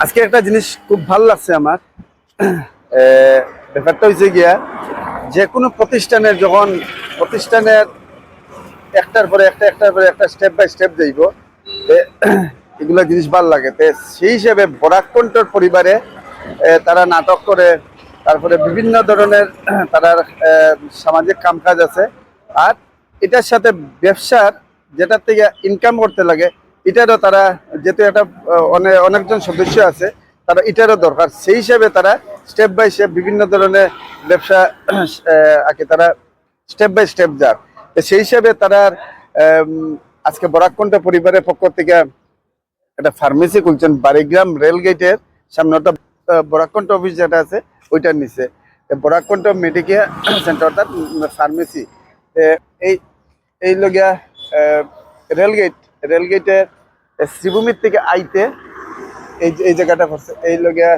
আজকে একটা জিনিস খুব ভালো লাগছে আমার। ব্যাপারটা হয়েছে গিয়া যে কোনো প্রতিষ্ঠানের যখন প্রতিষ্ঠানের একটার পরে একটা স্টেপ বাই স্টেপ যাইব, এগুলা জিনিস ভালো লাগে। সেই হিসেবে বরাক কণ্ঠর পরিবারে তারা নাটক করে, তারপরে বিভিন্ন ধরনের তারা সামাজিক কামকাজ আছে। আর এটার সাথে ব্যবসার যেটার থেকে ইনকাম করতে লাগে, এটারও তারা যেহেতু একটা অনেকজন সদস্য আছে, তারা এটারও দরকার। সেই হিসেবে তারা স্টেপ বাই স্টেপ বিভিন্ন ধরনের ব্যবসা আগে তারা স্টেপ বাই স্টেপ যাক। সেই হিসেবে তারা আজকে বরাককণ্ঠ পরিবারের পক্ষ থেকে একটা ফার্মেসি খুলছেন বাড়িগ্রাম রেল গেটের সামনে, ওটা বরাককণ্ঠ অফিস যেটা আছে ওইটার নিচে বরাককণ্ঠ মেডিকেল সেন্টার, অর্থাৎ ফার্মেসি। এই এই লগিয়া রেলগেটের শ্রীভূমির থেকে আইতে এই জায়গাটা পড়ছে, এই লগিয়া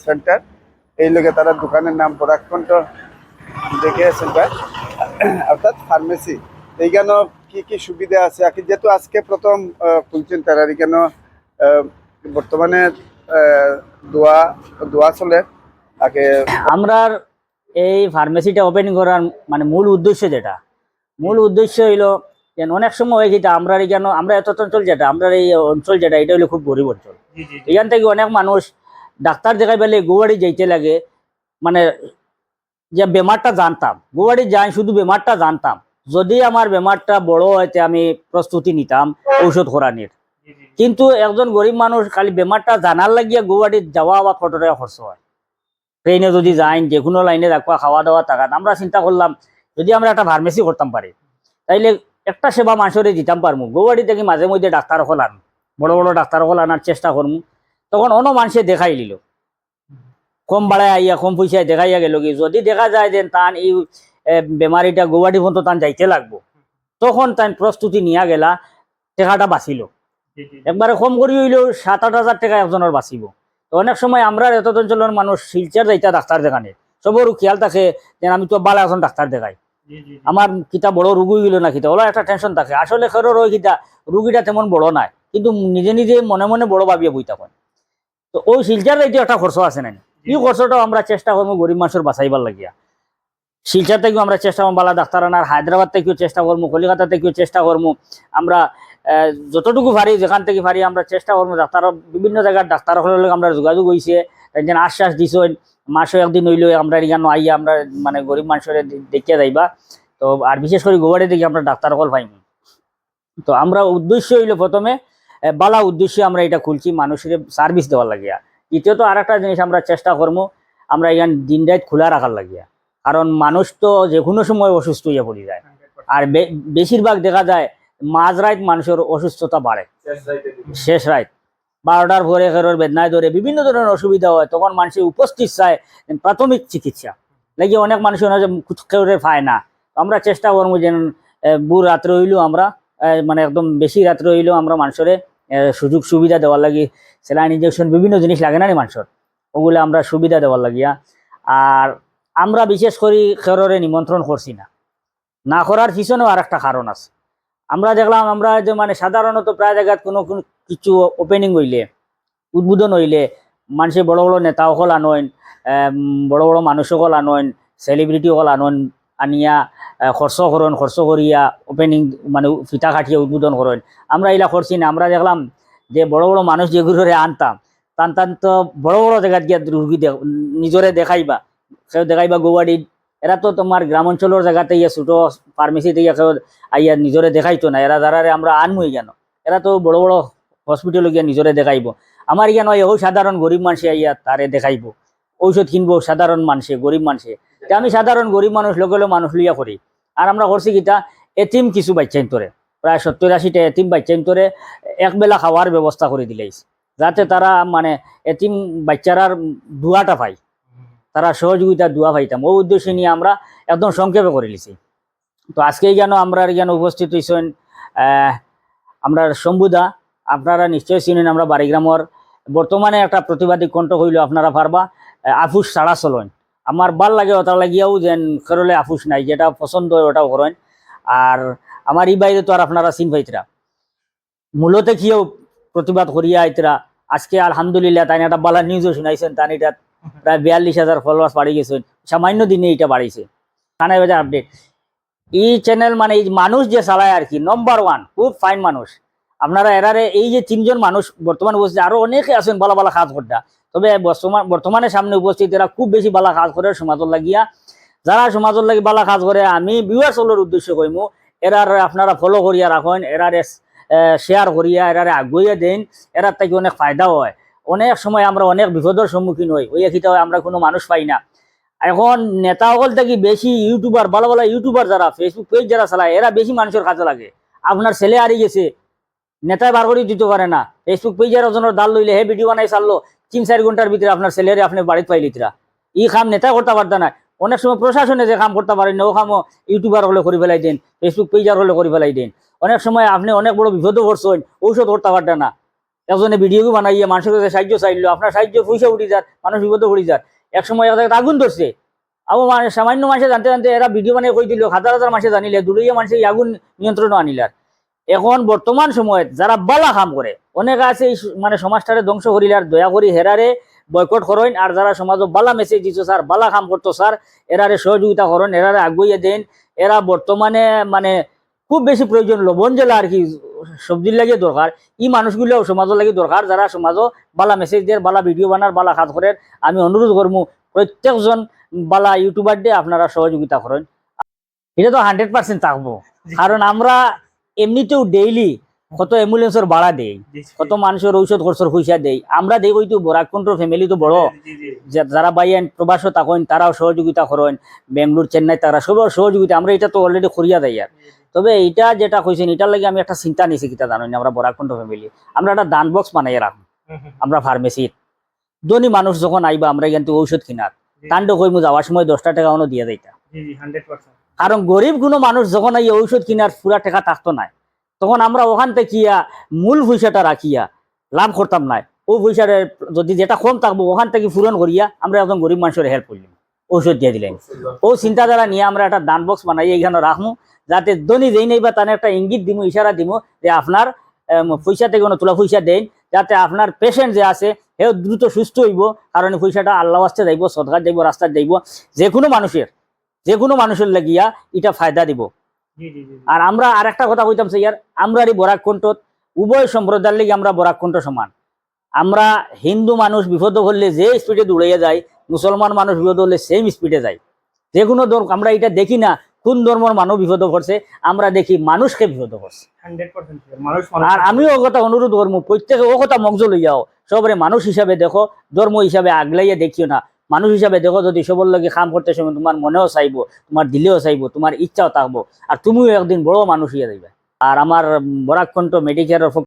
সেন্টার। এই লগে তারা দোকানের নাম বরাককণ্ঠ দেখে সেন্টার, অর্থাৎ ফার্মেসি। এইখানে কি কি সুবিধা আছে যেহেতু আজকে প্রথম খুলছেন তারা, এখানে বর্তমানে দোয়া দোয়া চলে আগে। আমরা এই ফার্মেসিটা ওপেনিং করার মানে মূল উদ্দেশ্য হইলো যে অনেক সময় হয় কিটা আমরা এখানে আমরা এত অঞ্চল যেটা আমরা এই অঞ্চল যেটা এটা হলো খুব গরিব অঞ্চল। এখান থেকে অনেক মানুষ ডাক্তার দেখাই পেলে গুয়াহাটি যাইতে লাগে, মানে যে বেমারটা জানতাম গুয়াহাটি যাই শুধু বেমারটা জানতাম, যদি আমার বেমারটা বড় হইতে আমি প্রস্তুতি নিতাম ঔষধ করানির। কিন্তু একজন গরিব মানুষ খালি বেমারটা জানার লাগিয়া গুয়াহাটি যাওয়া আবার কত টাকা খরচ হয়। ট্রেনে যদি যাই, যে কোনো লাইনে রাখবা, খাওয়া দাওয়া টাকা। আমরা চিন্তা করলাম যদি আমরা একটা ফার্মেসি করতাম পারি, তাইলে একটা সেবা মানুষের দিতাম পারমু। গুয়াহাটি থেকে মাঝে মধ্যে ডাক্তার হল আন, বড় বড় ডাক্তার হল আনার চেষ্টা করমু। তখন অন্য মানুষে দেখাই নিল, কম ভাড়ায় আইয়া কম পয়সায় দেখাইয়া গেল কি, যদি দেখা যায় যে তান এই বেমারিটা গুয়াহাটি পর্যন্ত তান যাইতে লাগবো, তখন তান প্রস্তুতি নিয়া গেলা, টাকাটা বাঁচিল। একবারে কম করি হইলেও 7-8 হাজার টাকা একজনের বাঁচিব। অনেক সময় আমরা এত অঞ্চলের মানুষ শিলচর যাইতা ডাক্তার দেখানে সবরও খেয়াল থাকে যে আমি তো বালা এখন ডাক্তার দেখাই, আমার কিতা বড় রোগী হইল না কিতা, ওলা একটা টেনশন থাকে। আসলে খেরোর ওই কিতা রুগীটা তেমন বড় নাই, কিন্তু নিজে নিজে মনে মনে বড় ভাবিয়ে বইতা হয়। তো ওই শিলচর যাইতে একটা খরচ আছে না, এই খরচটাও আমরা চেষ্টা করবো গরিব মানুষের বাঁচাইবার লাগিয়া। শিলচর থেকেও আমরা চেষ্টা করবো বালা ডাক্তার আনার, হায়দ্রাবাদ থেকেও চেষ্টা করবো, কলিকাতা থেকেও চেষ্টা করবো। আমরা যতটুকু পারি যেখান থেকে পারি আমরা চেষ্টা করবো। ডাক্তার বিভিন্ন জায়গার ডাক্তার হলে আমরা যোগাযোগ হয়েছে, যেন আশ্বাস দিছেন মাসে একদিন হইলেও আমরা এখানে আইয়া আমরা মানে গরিব মানুষের দেখিয়া যাইবা। তো আর বিশেষ করে গুয়াহাটি থেকে আমরা ডাক্তার হল পাইনি। তো আমরা উদ্দেশ্য হইলো প্রথমে বালা উদ্দেশ্যে আমরা এটা খুলছি মানুষের সার্ভিস দেওয়ার লাগিয়া। দ্বিতীয়ত আর একটা জিনিস আমরা চেষ্টা করবো, আমরা এখানে দিন রাত খোলা রাখার লাগিয়া। কারণ মানুষ তো যে কোনো সময় অসুস্থ হইয়া পড়ে যায়, আর বেশিরভাগ দেখা যায় মাঝরাত মানুষের অসুস্থতা বাড়ে, শেষ রাত 12টার পরে খেরোর বেদনায় ধরে বিভিন্ন ধরনের অসুবিধা হয়। তখন মানুষের উপস্থিত চায় প্রাথমিক চিকিৎসা লাগে, অনেক মানুষ খেরোরে পায় না। আমরা চেষ্টা করবো যেন বুড় রাত্রে হইলেও আমরা মানে একদম বেশি রাত্রে হইলেও আমরা মানুষের সুযোগ সুবিধা দেওয়ার লাগি। স্যালাইন ইঞ্জেকশন বিভিন্ন জিনিস লাগে না মানুষের, ওগুলো আমরা সুবিধা দেওয়ার লাগিয়া। আর আমরা বিশেষ করে খেরোরে নিমন্ত্রণ করছি না, না করার পিছনেও আর একটা কারণ আছে। আমরা দেখলাম আমরা যে মানে সাধারণত প্রায় জায়গায় কোনো কোনো কিছু ওপেনিং হইলে, উদ্বোধন হইলে মানুষে বড় বড় নেতা সকল আনইন, বড় বড় মানুষ সকল আনইন, সেলিব্রিটি সকল আনইন, আনিয়া খরচ করিয়া ওপেনিং মানে ফিতা কাটিয়ে উদ্বোধন করেন। আমরা এগুলা করছি না। আমরা দেখলাম যে বড় বড় মানুষ যেগুলোরে আনতাম টান তো বড় বড় জায়গায় গিয়া রুগী নিজরে দেখাইবা, কেউ দেখাইবা গুয়াহাটি, এরা তো তোমার গ্রাম অঞ্চলের জায়গাতে ইয়ে ছোটো ফার্মেসিতে কেউ আইয়া নিজরে দেখাইতো না। এরা যারা আমরা আনমই কেন, এরা তো বড় বড় হসপিটালে গিয়া নিজরে দেখাইব। আমার ইয়া নয়, ও সাধারণ গরিব মানুষে আইয়া তারে দেখাইব, ঔষধ কিনবো সাধারণ মানুষে, গরিব মানুষে। আমি সাধারণ গরিব মানুষ লগে মানুষ লইয়া করি। আর আমরা করছি কিটা, এতিম কিছু বাচ্চাইন তোরে প্রায় 70-80টা এতিম বাচ্চাইন তোরে একবেলা খাওয়ার ব্যবস্থা করে দিলেইস, যাতে তারা মানে এতিম বাচ্চারার দুয়াটা পাই, তারা সহযোগিতা দোয়া পাইতাম। ওই উদ্দেশ্যে নিয়ে আমরা একদম সংক্ষেপে করে লিছি। তো আজকে যেন আমরা যেন উপস্থিত হয়েছেন আমরা শম্ভুদা, আপনারা নিশ্চয়ই চিনেন, আমরা বাড়িগ্রামর বর্তমানে একটা প্রতিবাদী কণ্ঠ হইল আপনারা পারবা, আফুস ছাড়া চলেন। আমার ভাল লাগে ওটা লাগিয়াও যেন করলে আফুস নাই, যেটা পছন্দ হয় ওটাও করেন। আর আমার এই বাইরে তো আর আপনারা চিন পাইতরা, মূলতে কিও প্রতিবাদ করিয়া আইতরা, আজকে আলহামদুলিল্লাহ তাই একটা বালা নিউজও শুনাইছেন, তাই এটা প্রায় 42,000 ফলোয়ার্স বাড়ি গেছেন সামান্য দিনে, এটা বাড়িছে থানায় বাজার আপডেট। এই চ্যানেল মানে এই মানুষ যে চালায় আর কি নম্বর 1, খুব ফাইন মানুষ। আপনারা এরারে এই যে 3জন মানুষ বর্তমানে উপস্থিত, আরো অনেকে আছেন বালা বালা কাজ করতে, তবে বর্তমানে সামনে উপস্থিত এরা খুব বেশি বালা কাজ করে সমাজের লাগিয়া। যারা সমাজের লাগি বালা কাজ করে, আমি ভিউয়ার্সগুলোর উদ্দেশ্য কইমু এরার আপনারা ফলো করিয়া রাখেন, এরারে শেয়ার করিয়া এরারে আগুইয়া দেন, এরার থেকে অনেক ফায়দা হয়। অনেক সময় আমরা অনেক বিপদের সম্মুখীন হই, ওই একইটা আমরা কোনো মানুষ পাই না। এখন নেতা সকল থেকে বেশি ইউটিউবার, ভালো ভালো ইউটিউবার যারা ফেসবুক পেজ যারা চালায়, এরা বেশি মানুষের কাজে লাগে। আপনার ছেলে হারিয়ে গেছে, নেতায় বার করে দিতে পারে না, ফেসবুক পেজের ওজনের দাল লইলে হে ভিডিও বানাই চাললো 3-4 ঘন্টার ভিতরে আপনার ছেলেরে আপনি বাড়িতে পাইলিতরা। ই কাম নেতা করতে পারত না। অনেক সময় প্রশাসনে যে কাম করতে পারেন না, ও কামও ইউটিউবার হলে করে ফেলাই দেন, ফেসবুক পেজার হলে করে ফেলাই দেন। অনেক সময় আপনি অনেক বড় বিপদও পড়ছেন, ঔষধ করতে পারতেন না, একজনে ভিডিও বানাইয়ে মানুষের কাছে সাহায্য চাইলো, আপনার সাহায্য পয়সা উঠি যার, মানুষ বিপদে পড়ি যার। এক সময় আগুন ধরছে, আবার সামান্য মাসে জানতে জানতে এরা ভিডিও বানিয়ে কই দিল, হাজার হাজার মাসে জানিলে দুলইয়া মানুষের আগুন নিয়ন্ত্রণও আনিলার। এখন বর্তমান সময়ে যারা বালা কাম করে অনেক আছে, এই মানে সমাজটারে ধ্বংস করিলার, দয়া করি হেরারে বয়কট করেন। আর যারা সমাজ বালা মেসেজ দিচ্ছ স্যার, বালা কাম করতো স্যার, এরারে সহযোগিতা করেন, এরারে আগুইয়ে দেন। এরা বর্তমানে মানে খুব বেশি প্রয়োজন, লবণ জেলা আর কি সবজির লাগে দরকার, এই মানুষগুলো সমাজের লাগে দরকার, যারা সমাজও বালা মেসেজ দেয়, বালা ভিডিও বানার, বালা কাজ করেন। আমি অনুরোধ করবো প্রত্যেকজন বালা ইউটিউবার দিয়ে আপনারা সহযোগিতা করেন। এটা তো 100% থাকবো, কারণ আমরা এমনিতেও ডেইলি কত অ্যাম্বুলেন্সের ভাড়া দেই, কত মানুষের ঔষধ খরচের পয়সা দেই, আমরা দেই। ওই তো বরাকন্ট্র ফ্যামিলি তো বড়, যারা বাইয়ান প্রবাসও থাকেন তারাও সহযোগিতা করেন, বেঙ্গলোর চেন্নাই তারা সবার সহযোগিতা, আমরা এটা তো অলরেডি করিয়া দেই। আর তবে এইটা যেটা কইছেন এটার লাগে আমি একটা চিন্তা নিয়েছি, কিতা জানেন, আমরা বরাকন্ট্র ফ্যামিলি আমরা একটা দান বক্স বানাই রাখবো আমরা ফার্মেসির। ধনী মানুষ যখন আইবা আমরা কিন্তু ঔষধ কিনার কাণ্ড কইমু, যাওয়ার সময় 10টা টাকা অন্য দিয়ে যাইতা। কারণ গরিব কোনো মানুষ যখন এই ঔষধ কিনার পুরা টাকা থাকতো না, তখন আমরা ওখান থেকে মূল পয়সাটা রাখিয়া লাভ করতাম না। ও পয়সাটা যদি যেটা কম থাকবো ওখান থেকে পূরণ করিয়া আমরা একজন গরিব মানুষের হেল্প করলাম, ঔষধ দিয়ে দিলেন। ও চিন্তাধারা নিয়ে আমরা একটা দান বক্স বানাই এইখানে রাখবো, যাতে ধনী যেই নেই বা তার একটা ইঙ্গিত দিব, ইশারা দিব যে আপনার পয়সা থেকে কোনো তোলা পয়সা দেন, যাতে আপনার পেশেন্ট যে আছে সেও দ্রুত সুস্থ হইব। কারণ এই পয়সাটা আল্লাহ আসতে যাইব, সদকার যাইব, রাস্তায় যাইব, যে কোনো মানুষের লাগিয়া এটা ফায়দা দিব। আর আমরা আর একটা কথা কইতাম স্যার, আমরা এই বরাককণ্ঠত উভয় সম্প্রদায়ের লাগি আমরা বরাককণ্ঠ সমান। আমরা হিন্দু মানুষ বিপদ হলে যে স্পিডে দৌড়াইয়া যায়, মুসলমান মানুষ বিপদ হলে সেম স্পিডে যায়। যে কোনো ধর্ম আমরা এটা দেখি না কোন ধর্মের মানুষ বিপদ করছে, আমরা দেখি মানুষকে বিপদ করছে। আর আমিও ও কথা অনুরোধ করবো, প্রত্যেকে ও কথা মগজ লইয়াও, সবরে মানুষ হিসাবে দেখো, ধর্ম হিসাবে আগলাইয়া দেখিও না, মানুষ হিসাবে দেখো। যদি সবর লগে কাম করতে সময় তোমার মনেও চাইবো, তোমার দিলেও চাইবো, তোমার ইচ্ছাও থাকবো, আর তুমিও একদিন বড় মানুষ হইয়া যাইবে। আর আমার বরাককণ্ঠ মেডিকেলের